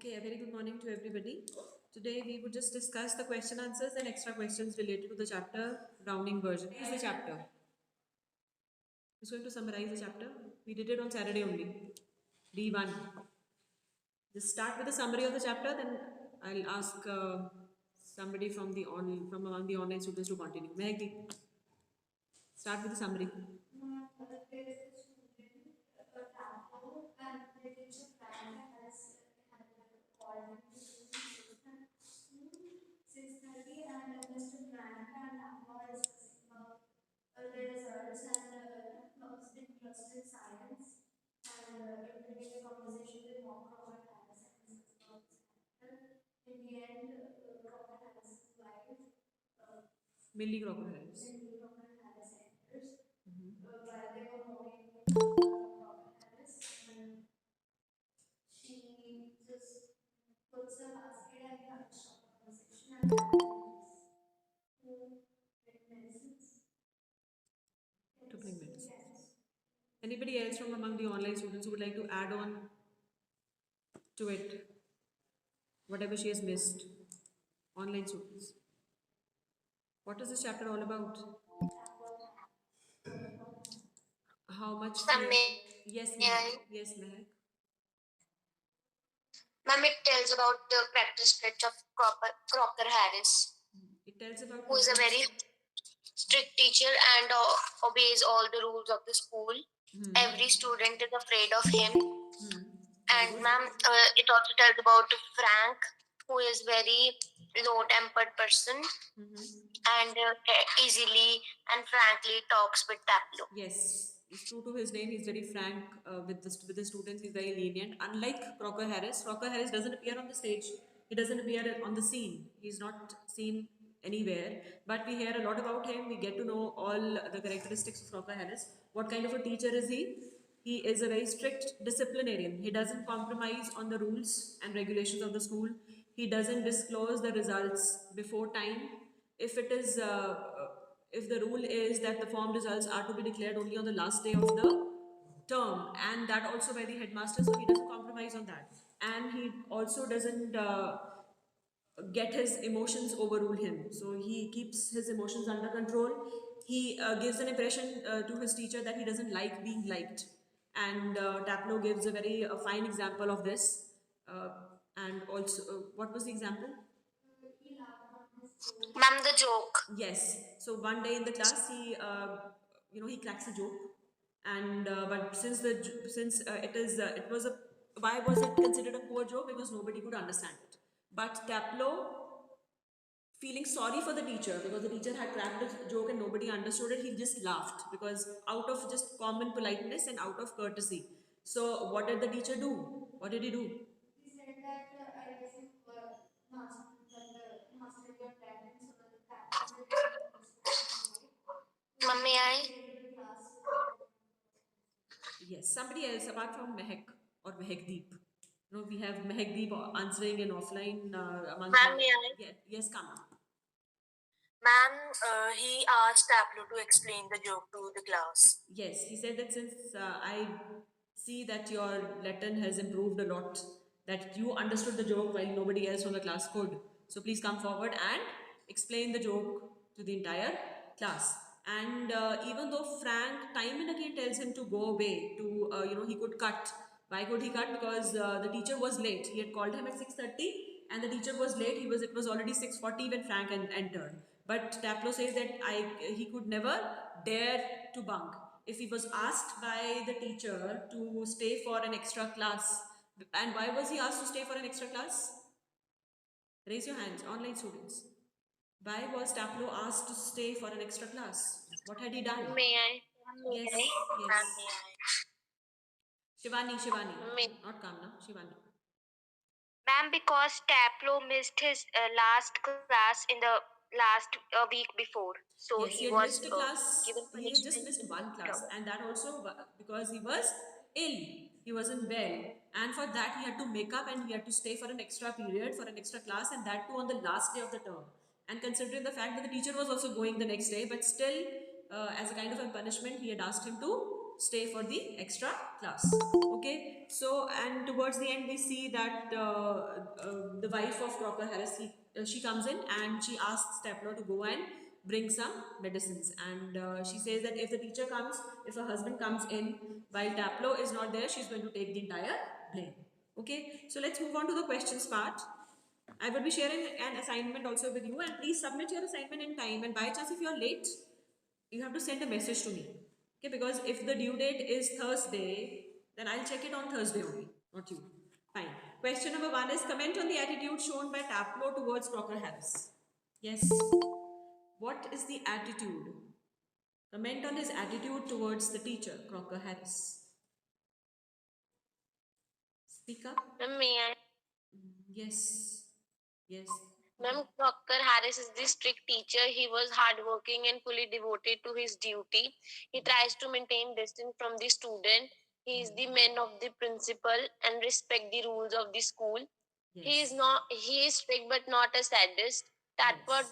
Okay, a very good morning to everybody. Today we would just discuss the question answers and extra questions related to the chapter rounding version. Here's the chapter. Who's going to summarize the chapter? We did it on Saturday only. D1. Just start with a summary of the chapter, then I'll ask somebody from among the online students to continue. Mehdi, start with the summary. Millie Crocodiles. To bring medicine. Anybody else from among the online students who would like to add on to it? Whatever she has missed. Online students. What is this chapter all about? How much? Yes, Mehak. Yes, Mehak. Ma'am, it tells about the practice sketch of Crocker Harris, It tells about who is a very strict teacher and obeys all the rules of the school. Every student is afraid of him. And ma'am, it also tells about Frank, who is very low-tempered person and easily and frankly talks with Tableau. Yes, he's true to his name. He's very frank with the students. He's very lenient. Unlike Crocker Harris doesn't appear on the stage. He doesn't appear on the scene. He's not seen anywhere. But we hear a lot about him. We get to know all the characteristics of Crocker Harris. What kind of a teacher is he? He is a very strict disciplinarian. He doesn't compromise on the rules and regulations of the school. He doesn't disclose the results before time. If it is if the rule is that the form results are to be declared only on the last day of the term, and that also by the headmaster, so he doesn't compromise on that, and he also doesn't get his emotions overrule him, so he keeps his emotions under control. He gives an impression to his teacher that he doesn't like being liked, and Taplow gives a very fine example of this. And also what was the example? Ma'am, the joke. Yes. So one day in the class, he cracks a joke, and but since it was a why was it considered a poor joke? Because nobody could understand it. But Taplow, feeling sorry for the teacher because the teacher had cracked a joke and nobody understood it, he just laughed because out of just common politeness and out of courtesy. So what did the teacher do? What did he do? Ma'am, may I? Yes, somebody else apart from Mehak or Mehakdeep. We have Mehakdeep answering in offline among. Ma'am, may I? Yes, come on. Ma'am, he asked Tableau to explain the joke to the class. Yes, he said that since I see that your Latin has improved a lot, that you understood the joke while nobody else from the class could. So please come forward and explain the joke to the entire class. And even though Frank time and again tells him to go away, he could cut. Why could he cut? Because the teacher was late. He had called him at 6:30 and the teacher was late. It was already 6:40 when Frank entered. But Taplow says that he could never dare to bunk. If he was asked by the teacher to stay for an extra class, and why was he asked to stay for an extra class? Raise your hands, online students. Why was Taplow asked to stay for an extra class? What had he done? May I? Yes, Ma'am, yes. may I? Shivani, May- not Kamna, Shivani. Ma'am, because Tableau missed his last class in the last week before, so Yes, he he had was missed a class. given He had just punishment. missed one class, and that also because he was ill. He wasn't well, and for that he had to make up and he had to stay for an extra period, for an extra class, and that too on the last day of the term. And considering the fact that the teacher was also going the next day, but still, as a kind of a punishment, he had asked him to stay for the extra class. Okay, so and towards the end we see that the wife of Crocker Harris, she comes in and she asks Taplow to go and bring some medicines, and she says that if the teacher comes, if her husband comes in while Taplow is not there, she's going to take the entire blame. Okay, so let's move on to the questions part. I will be sharing an assignment also with you, and please submit your assignment in time, and by chance if you are late, you have to send a message to me. Okay, because if the due date is Thursday, then I'll check it on Thursday only, not you. Fine. Question number 1 is comment on the attitude shown by Taplow towards Crocker Harris. Yes. What is the attitude? Comment on his attitude towards the teacher, Crocker Harris. Speak up. May I? Yes. Yes. Ma'am, Dr. Harris is the strict teacher. He was hardworking and fully devoted to his duty. He tries to maintain distance from the student. He is the man of the principal and respect the rules of the school. Yes. He is strict but not a sadist. Tadpole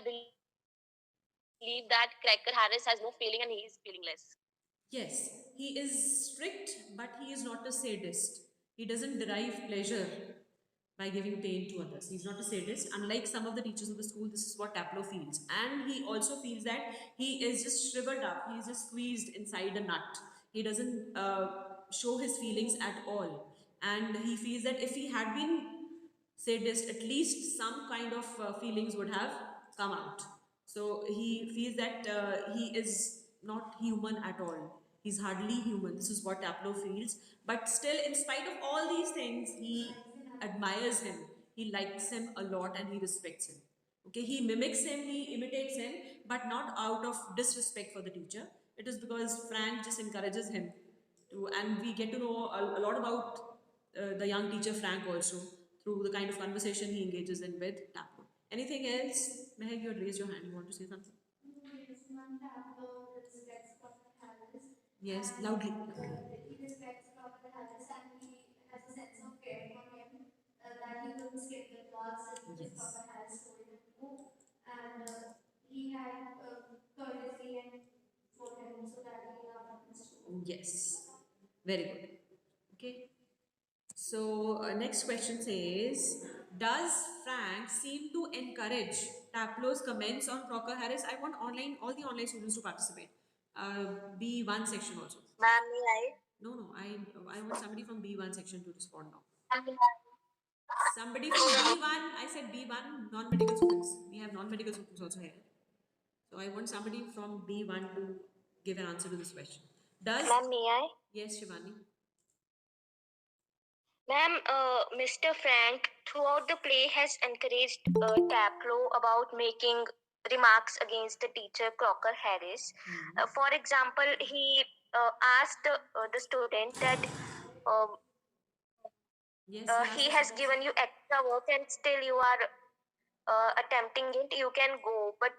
believe that Cracker Harris has no feeling and he is feelingless. Yes, he is strict, but he is not a sadist. He doesn't derive pleasure by giving pain to others. He's not a sadist. Unlike some of the teachers of the school, this is what Taplow feels. And he also feels that he is just shriveled up. He is just squeezed inside a nut. He doesn't show his feelings at all. And he feels that if he had been sadist, at least some kind of feelings would have come out. So he feels that he is not human at all. He's hardly human. This is what Taplow feels. But still, in spite of all these things, he admires him. He likes him a lot and he respects him. Okay, he mimics him, he imitates him, but not out of disrespect for the teacher. It is because Frank just encourages him to, and we get to know a lot about the young teacher Frank also through the kind of conversation he engages in with Taplow. Anything else? Mehak, you had raised your hand. You want to say something? Yes, loudly. He respects Dr. Harris and he has a sense of care for him, that he wouldn't skip the class if yes. Dr. Harris told him to go. And he had courtesy and for him so that he loved him. Yes, very good. Okay. So next question says, does Frank seem to encourage Taplow's comments on Crocker Harris? I want all the online students to participate. B1 section also. Ma'am, may I? No, I want somebody from B1 section to respond now. Ma'am, Somebody from B1, I said B1, non-medical students. We have non-medical students also here. So I want somebody from B1 to give an answer to this question. Ma'am, may I? Yes, Shivani. Ma'am, Mr. Frank throughout the play has encouraged Taplow about making remarks against the teacher Crocker Harris. For example, he asked the student that he has given you extra work and still you are attempting it, you can go. But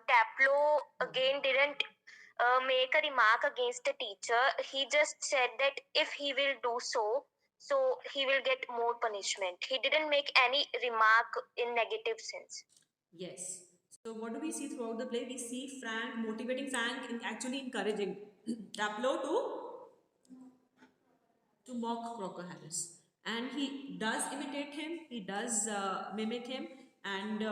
Taplow again didn't make a remark against the teacher. He just said that if he will do so, so he will get more punishment. He didn't make any remark in negative sense. Yes. So what do we see throughout the play? We see Frank motivating Frank and actually encouraging Taplow to mock Crocker Harris. And he does imitate him, he does mimic him, and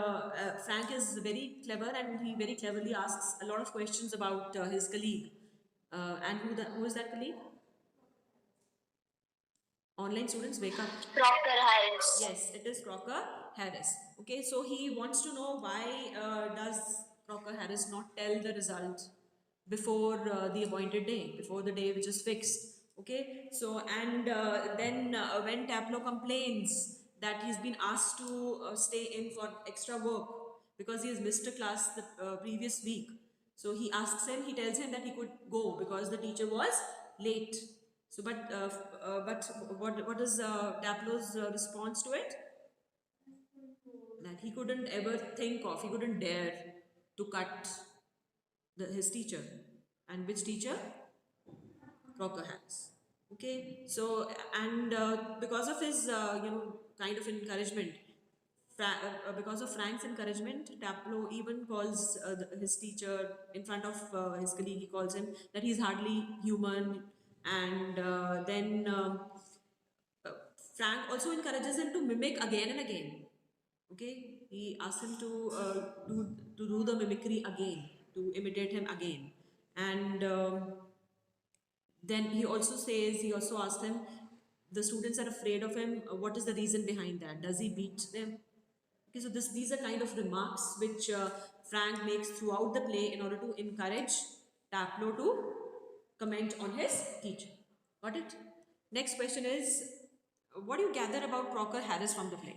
Frank is very clever and he very cleverly asks a lot of questions about his colleague. And who is that colleague? Online students, wake up. Crocker Harris. Yes, it is Crocker Harris. Okay, so he wants to know why does Crocker Harris not tell the result before the appointed day, before the day which is fixed. Okay, so and then when Taplow complains that he's been asked to stay in for extra work because he has missed a class the previous week. So he asks him, he tells him that he could go because the teacher was late. So, but what is Taplow's response to it? That he couldn't ever think of, he couldn't dare to cut his teacher. And which teacher? Crocker Harris. Okay, so and because of his kind of encouragement, because of Frank's encouragement, Taplow even calls his teacher in front of his colleague. He calls him that he's hardly human, and then uh, Frank also encourages him to mimic again and again. Okay, he asks him to do the mimicry again, to imitate him again, and then he also asks him, the students are afraid of him. What is the reason behind that? Does he beat them? Okay, so these are kind of remarks which Frank makes throughout the play in order to encourage Taplow to comment on his teacher. Got it? Next question is, what do you gather about Crocker Harris from the play?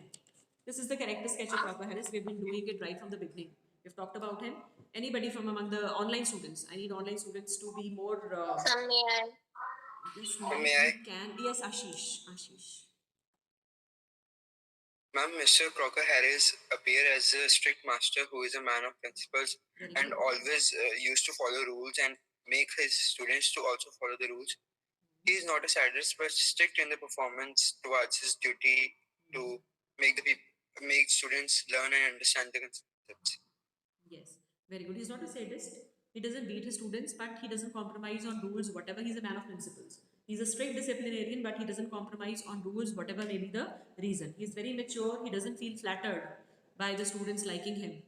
This is the character sketch of Crocker Harris. We've been doing it right from the beginning. We've talked about him. Anybody from among the online students? I need online students to be more. May I? Yes, May ma'am. I? You can. Yes, Ashish. Ashish. Ma'am, Mr. Crocker Harris appear as a strict master who is a man of principles Very and good. always used to follow rules and make his students to also follow the rules. He is not a sadist but strict in the performance towards his duty to make students learn and understand the concepts. Yes, very good. He's not a sadist. He doesn't beat his students, but he doesn't compromise on rules, whatever. He's a man of principles. He's a strict disciplinarian, but he doesn't compromise on rules, whatever may be the reason. He's very mature. He doesn't feel flattered by the students liking him.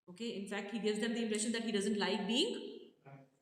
Okay, in fact, he gives them the impression that he doesn't like being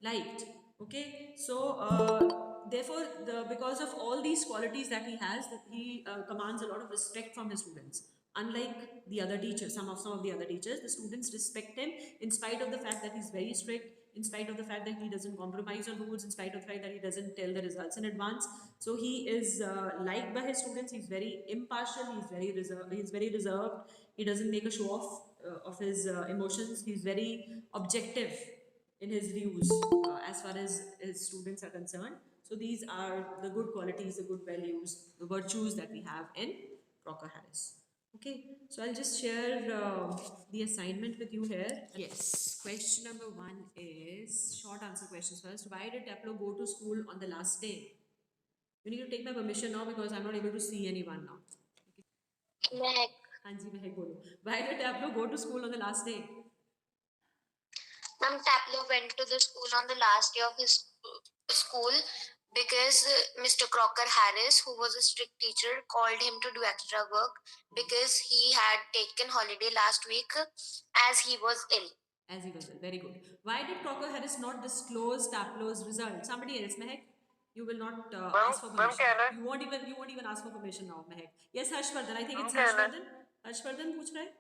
liked. Okay, so therefore, because of all these qualities that he has, that he commands a lot of respect from his students. Unlike the other teachers, some of the other teachers, the students respect him in spite of the fact that he's very strict, in spite of the fact that he doesn't compromise on rules, in spite of the fact that he doesn't tell the results in advance. So he is liked by his students. He's very impartial. He's very reserved. He's very reserved. He doesn't make a show off of his emotions. He's very objective in his views as far as his students are concerned. So these are the good qualities, the good values, the virtues that we have in Crocker Harris. Okay, so I'll just share the assignment with you here. Yes, question number 1 is short answer questions first. Why did Taplow go to school on the last day? You need to take my permission now because I'm not able to see anyone now. Mehak. Hanji, Mehak, bolo. Why did Taplow go to school on the last day? Ma'am, Taplow went to the school on the last day of his school because Mr. Crocker Harris, who was a strict teacher, called him to do extra work because he had taken holiday last week as he was ill. As he was ill. Very good. Why did Crocker Harris not disclose Taplow's result? Somebody else, Mehak. You will not ask for permission. You won't even ask for permission now, Mehak. Yes, Harshvardhan. I think it's Harshvardhan. Harshvardhan पूछ रहा है?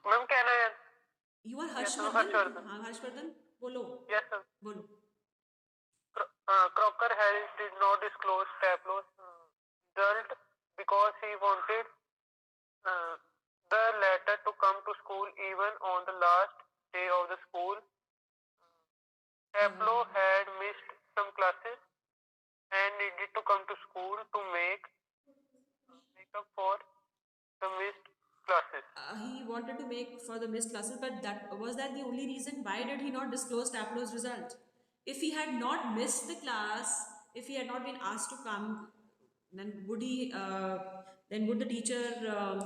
Ma'am, can I? You are Yes, Harshvardhan. Harshvardhan. हाँ, Harshvardhan. बोलो. Yes, sir. बोलो. Crocker Harris did not disclose Taplow's result because he wanted the latter to come to school even on the last day of the school. Taplow had missed some classes and needed to come to school to make up for the missed classes. He wanted to make for the missed classes, but was that the only reason? Why did he not disclose Taplow's result? If he had not missed the class, if he had not been asked to come, then would he? Then would the teacher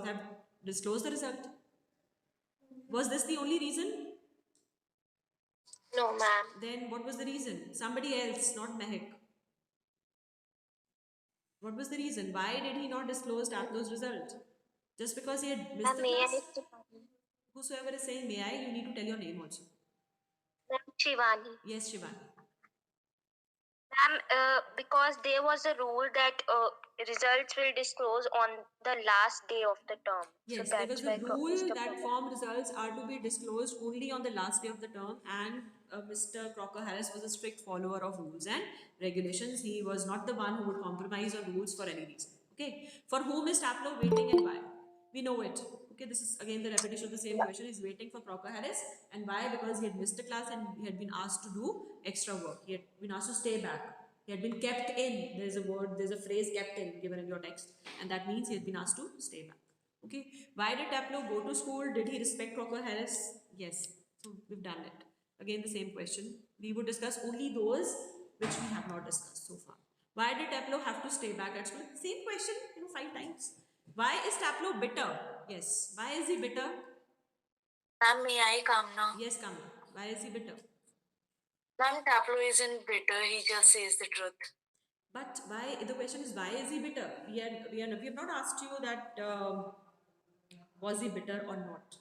have disclosed the result? Was this the only reason? No, ma'am. Then what was the reason? Somebody else, not Mehak. What was the reason? Why did he not disclose Taplow's result? Just because he had missed the May class? I? Whosoever is saying may I, you need to tell your name also. Shivani. Yes, Shivani. Ma'am, because there was a rule that results will disclose on the last day of the term. Yes, so there was that's a why rule Mr. that form results are to be disclosed only on the last day of the term, and Mr. Crocker Harris was a strict follower of rules and regulations. He was not the one who would compromise on rules for any reason. Okay, for whom is Taplow waiting and why? We know it. Okay, this is again the repetition of the same question. He's waiting for Crocker Harris, and why? Because he had missed a class and he had been asked to do extra work. He had been asked to stay back. He had been kept in. There's a phrase kept in given in your text, and that means he had been asked to stay back. Okay, why did Taplow go to school? Did he respect Crocker Harris? Yes, so we've done it. Again, the same question. We would discuss only those which we have not discussed so far. Why did Taplow have to stay back at school? Same question, 5 times. Why is Taplow bitter? Yes. Why is he bitter? Ma'am, may I come now? Yes, come. Why is he bitter? Ma'am, Taplo isn't bitter, he just says the truth. But why? The question is, why is he bitter? We have not asked you that was he bitter or not.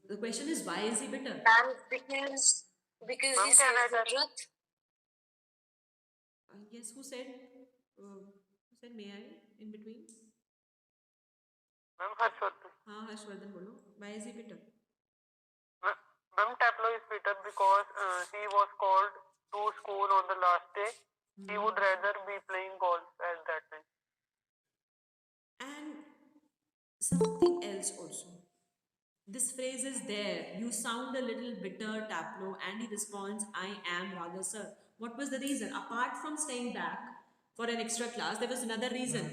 The question is, why is he bitter? Ma'am, because Ma'am, he can I says the tell? truth. Yes, who said? Who said? May I in between? Ma'am, Harshvardhan. हाँ हर्षवर्धन बोलो. Why is he bitter? Ma'am, Taplow is bitter because he was called to school on the last day. He would rather be playing golf at that time. And something else also. This phrase is there. You sound a little bitter, Taplow, and he responds, I am rather, sir. What was the reason? Apart from staying back for an extra class, there was another reason.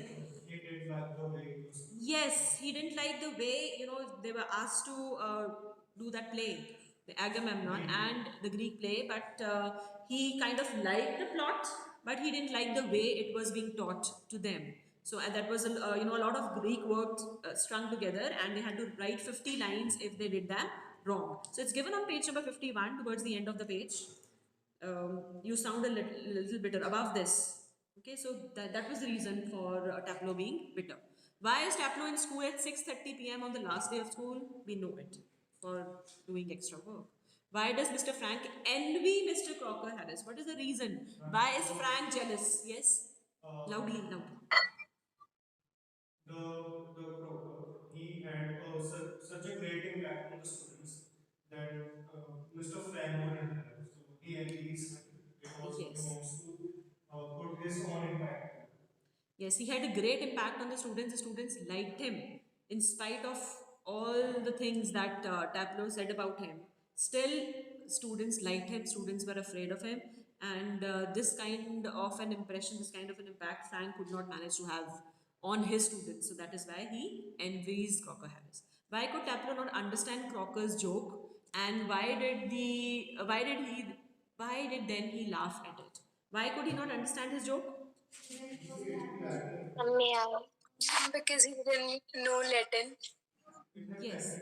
He didn't like the way it was. Yes, he didn't like the way, they were asked to do that play, the Agamemnon and the Greek play, but he kind of liked the plot, but he didn't like the way it was being taught to them. So and that was, a lot of Greek words strung together, and they had to write 50 lines if they did that wrong. So it's given on page number 51 towards the end of the page. You sound a little bitter above this. Okay, so that was the reason for Taplow being bitter. Why is Taplow in school at 6:30 p.m. on the last day of school? We know it, for doing extra work. Why does Mr. Frank envy Mr. Crocker Harris? What is the reason? Why is Frank jealous? Yes? Loudly, loudly. He had such a great impact on the students that Mr. Frank wouldn't have. So he envies him because Yes. he wants to put his own impact. Yes, he had a great impact on the students. The students liked him in spite of all the things that Taplow said about him. Still, students liked him, students were afraid of him, and this kind of an impression, this kind of an impact, Frank could not manage to have on his students. So that is why he envies Crocker Harris. Why could Taplow not understand Crocker's joke, and why did then he laugh at it? Why could he not understand his joke? May I? Because he didn't know Latin. Yes,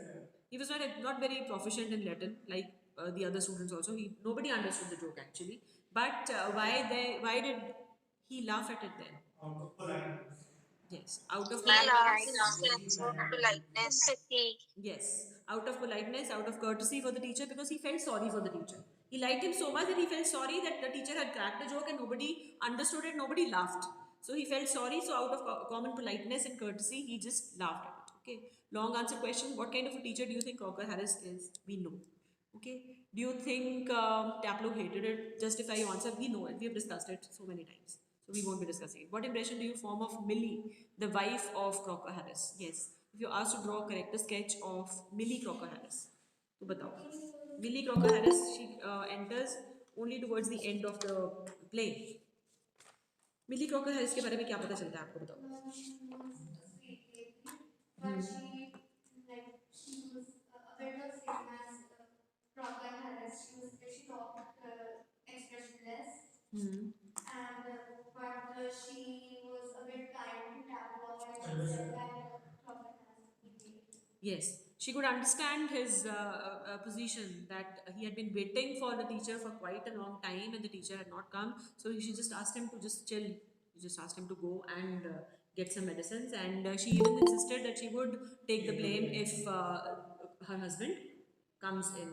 he was not very proficient in Latin like the other students. Also, nobody understood the joke actually. But why did he laugh at it then? Yes, out of He laughs politeness. in sense of politeness. Yes, out of politeness, out of courtesy for the teacher, because he felt sorry for the teacher. He liked him so much that he felt sorry that the teacher had cracked a joke and nobody understood it, nobody laughed. So he felt sorry, so out of common politeness and courtesy, he just laughed at it. Okay, long answer question. What kind of a teacher do you think Crocker Harris is? We know. Okay, do you think Taplow hated it? Justify your answer. We know it, we have discussed it so many times. So we won't be discussing it. What impression do you form of Millie, the wife of Crocker Harris? Yes. If you're asked to draw a character sketch of Millie Crocker Harris, तो बताओ. Millie Crocker Harris, she enters only towards the end of the play. Millie Crocker Harris के बारे में क्या पता चलता है आपको बताओ. But she was a bit of same as Crocker Harris. She talked expressionless. And but she was a bit kind to Taplow and she said that Crocker Harris. Yes, she could understand his position, that he had been waiting for the teacher for quite a long time and the teacher had not come. So she just asked him to just chill. She just asked him to go and get some medicines. And she even insisted that she would take the blame if her husband comes in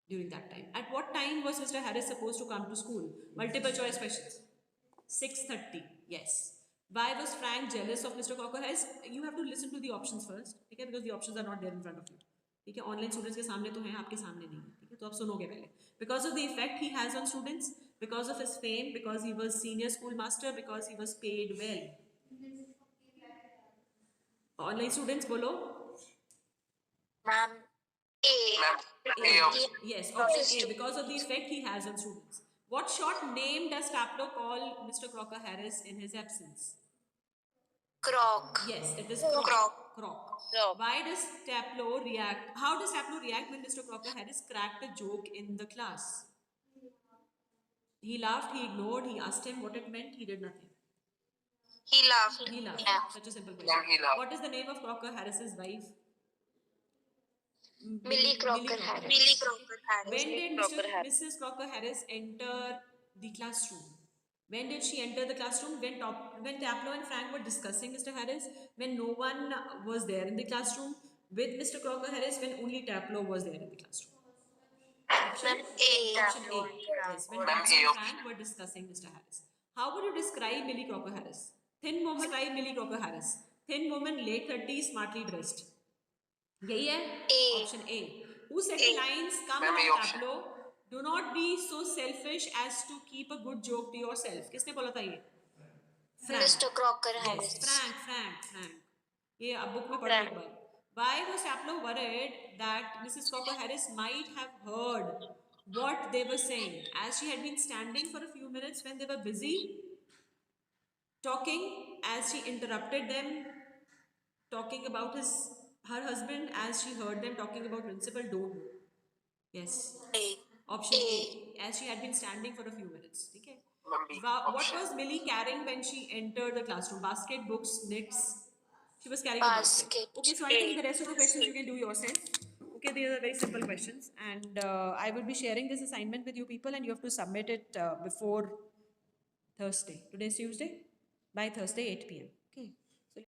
during that time. At what time was Mr. Harris supposed to come to school? Multiple choice questions. 6:30. Yes. Why was Frank jealous of Mr. Crocker Harris? You have to listen to the options first, okay? Because the options are not there in front of you. ठीक है, online students के सामने तो हैं, आपके सामने नहीं है, ठीक है, तो आप सुनोगे पहले. Because of the effect he has on students, because of his fame, because he was senior school master, because he was paid well. Online students बोलो. Ma'am, A. Yes, option A, because of the effect he has on students. What short name does Taplow call Mr. Crocker Harris in his absence? Croc. Yes, it is Croc. Croc. Croc. Why does Taplow react? How does Taplow react when Mr. Crocker Harris cracked a joke in the class? He laughed, he ignored, he asked him what it meant, he did nothing. He laughed. He laughed. Yeah. Such a simple Ma'am, question. he laughed. What is the name of Crocker Harris's wife? Millie Crocker Harris. Millie Crocker Harris. When did Crocker Harris. Mrs. Crocker Harris enter the classroom? When did she enter the classroom? When Taplow and Frank were discussing Mr. Harris, when no one was there in the classroom, with Mr. Crocker Harris, when only Taplow was there in the classroom. Option A. Option A. Yes, when Ma'am, Taplow A and option. Frank were discussing Mr. Harris. How would you describe Millie Crocker Harris? Thin woman, describe Millie Crocker Harris. Thin woman, late 30s, smartly dressed. यही है A. option A. Who said the lines, come Ma'am, on A option. Tableau, do not be so selfish as to keep a good joke to yourself. किसने बोला था ये? Frank. Mr. Crocker Yes, Harris. Frank. ये अब book में पढ़ो एक बार. Why was Taplow worried that Mrs. Crocker Harris might have heard what they were saying, as she had been standing for a few minutes when they were busy talking, as she interrupted them talking about her husband, as she heard them talking about principal? Don't know. Yes. A. Option A. As she had been standing for a few minutes. Okay. Ma'am, B What option. was Millie carrying when she entered the classroom? Basket, books, knits. She was carrying a basket. Basket. Okay, so I think the rest of the questions you can do yourself. Okay, these are very simple questions, and I will be sharing this assignment with you people, and you have to submit it before Thursday. Today is Tuesday. By Thursday 8 p.m. Okay.